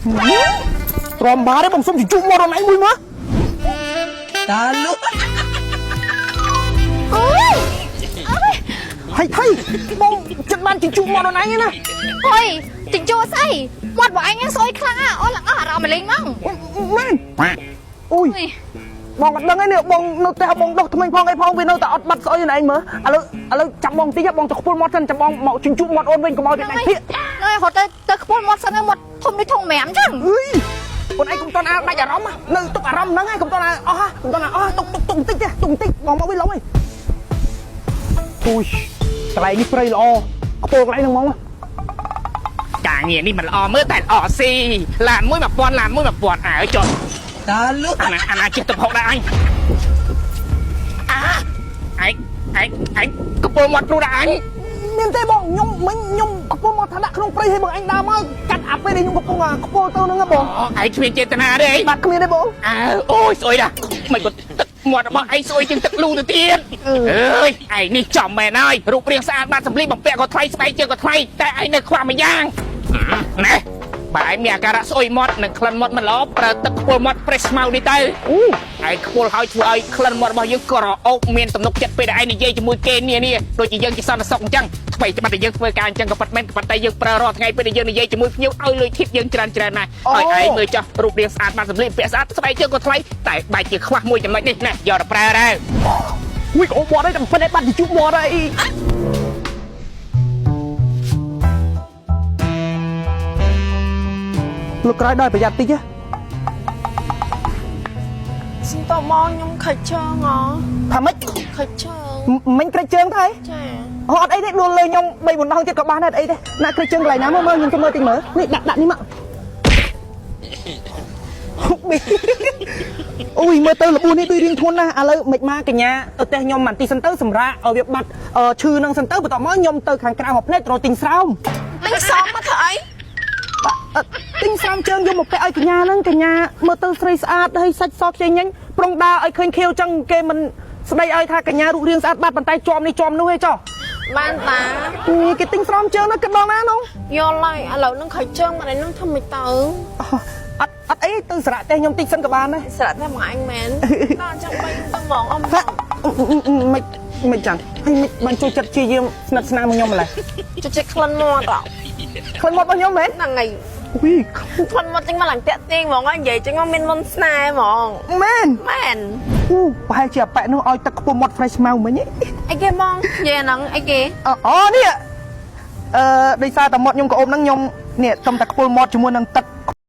ទ្រាំបាទេបងសុំជជុះមាត់អនឯងមួយមកតាលុអូយហើយបងចិត្តបានជជុះមាត់អនឯងណាអុយជជុះស្អីមាត់បងអញស្អុយខ្លាំងអូឡើងអស់អារម្មណ៍លេងមកមែនអូយបងអត់ដឹងទេនេះបងនៅផ្ទះបងដុសថ្មីផងអីផងវានៅតែអត់បាត់ស្អុយណែឯងមើលឥឡូវចាំបងតិចបងទៅខ្ពុលមាត់សិនចាំបងមកជញ្ជក់មាត់អូនវិញកុំឲ្យវាដាច់ភៀកណែហត់ទៅខ្ពុលមាត់សិនមាត់ធំដូចធំម៉ាំចឹងអើយអូនឯងកុំតន់អាដាច់អារម្មណ៍នៅទុកអារម្មណ៍ហ្នឹងឯងកុំតន់អស់កុំតន់អស់ទុកបន្តិចទេទុកបន្តិចបងមកវិញឡងឯងអូយកន្លែងនេះព្រៃល្អខ្ពុលកន្លែងហ្នឹងហ្មងការងារនេះមិនល្អមើលតែល្អស៊ីឡានមួយ1000ឡានមួយ1000អើចុះតាលុអាណាចិត្តទៅហុកដែរអញឯងកពុលមាត់គ្រូដែរអញមានទេបងខ្ញុំកពុលមកថាដាក់ក្នុងព្រៃឲ្យបងអញដើរមកកាត់អាពេលនេះខ្ញុំកំពុងកពុលទៅហ្នឹងបងឯងគ្មានចេតនាទេបាត់គ្មានទេបងអូយស្អុយណាមិនក៏ទឹកមាត់របស់ឯងស្អុយជាងទឹកលូទៅទៀតអើយឯងនេះចំមែនហើយរូបរាងស្អាតបាត់សម្លីបំពាក់ក៏ថ្លៃស្បែកជើងក៏ថ្លៃតែឯងនៅខ្វះមួយយ៉ាងណែបើឯងមានអាការៈស្អុយមាត់និងក្លិនមាត់មិនល្អប្រើទឹកខ្ពុលមាត់ fresh ស្មៅនេះទៅឯងខ្ពុលហើយធ្វើឲ្យក្លិនមាត់របស់យើងក្រអូបមានទំនុកចិត្តពេលដែលឯងនិយាយជាមួយគេនាដូចជាយើងជាសន្តិសុខអញ្ចឹងថ្មីច្បាស់តែយើងធ្វើការអញ្ចឹងក៏ប៉ិតមែនក៏ប៉ុន្តែយើងប្រើរាល់ថ្ងៃពេលដែលយើងនិយាយជាមួយភ្ញៀវឲ្យលុយធីបយើងច្រើនណាស់ហើយឯងមើលចោះរូបរាងស្អាតបានសម្លៀកពាក់ស្អាតស្បែកជើងក៏ថ្លៃតែបែរជាខ្វះមួយចំណុចនេះណាយកទៅប្រើដែរអូយអូបមាត់ហើយតែប៉ិនឯងបាត់ជជុះមាត់ហើយលោកក្រោយដល់ប្រយ័ត្នតិចសុំតមកខ្ញុំខិចជើងថាម៉េចខិចជើងមិញក្រេចជើងទៅចាអត់អីទេដួលលើខ្ញុំ3 4ដងទៀតក៏បានដែរអីទេណាក្រេចជើងកន្លែងណាមើលខ្ញុំទៅមើលតិចមើលនេះដាក់នេះមកអូយមើលទៅរបួសនេះដូចរៀងធ្ងន់ណាស់ឥឡូវមិនមកកញ្ញាទៅផ្ទះខ្ញុំបន្តិចសិនទៅសម្រាប់ឲ្យវាបាត់ឈឺនឹងសិនទៅបន្ទាប់មកខ្ញុំទៅខាងក្រៅមកផ្នែកត្រូវទិញស្រោមទិញស្រោមមកធ្វើអីទិញស្រោមជើងយកមកពាក់ឲ្យកញ្ញាហ្នឹងកញ្ញាមើលទៅស្រីស្អាតហើយសាច់សខ្ចីញញប្រុងដើរឲ្យឃើញខៀវចឹងគេមិនស្ដីឲ្យថាកញ្ញារូបរាងស្អាតបាត់ប៉ុន្តែជាប់នេះជាប់នោះឯងចុះបានតាគេទិញស្រោមជើងនោះគិតដល់ណានោះយល់ហើយឥឡូវនឹងខិចជើងមកនេះធ្វើមិនទៅអត់អីទៅសារៈតែខ្ញុំតិចសិនក៏បានដែរសារៈតែមកអញមែនដល់ចឹងបីទៅហ្មងអ៊ំមិនចាំហើយមិនបានជួយចិត្តជាយាមស្និទ្ធស្នាលមកខ្ញុំម្ល៉េះជួយចិត្តក្លិនមាត់ក្លិនមាត់របស់ខ្ញុំមែនហ្នឹងហើយវីក្លិនមាត់ចឹងមកឡើងតាក់ទាញហ្មងនិយាយចឹងមកមានមុនស្នេហ៍ហ្មងមែនប្រហែលជាអាប៉ែនោះឲ្យទឹកខ្ពុំមាត់ fresh មកមិញអីគេហ្មងនិយាយហ្នឹងអីគេអូនេះដោយសារតែមាត់ខ្ញុំក្អមហ្នឹងខ្ញុំនេះទំតែខ្ពុលមាត់ជាមួយនឹងទឹក